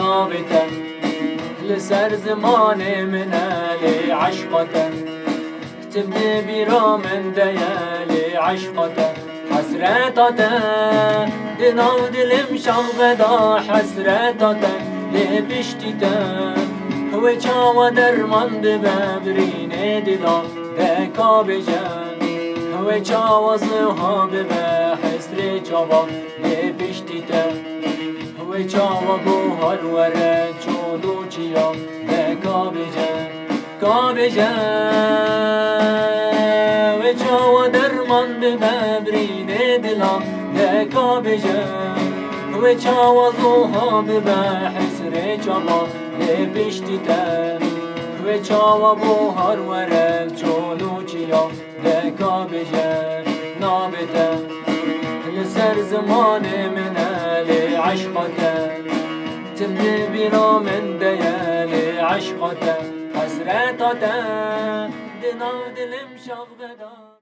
نابته لسر زمان من لعشقته تبني برا من ديالي عشقته حسرتته دناو دلم شغبدا حسرتته لبشتته و چاوا درمان ببرین دلا دکا بجن و چاوا زها بحسر چاوا لبشتته و چاوا بوهر وره چودو چیا دکا بجن کا بجن و چاوا درمان ببرین دلا دکا بجن و چاوا زها بحسر چاوا لبشتته و چاوا بوهر وره چولو چیا دکا بجن نابته لسر زمان من لعشقته تبني برا من ديالي عشقته حسرتته دناو دلم شغبدا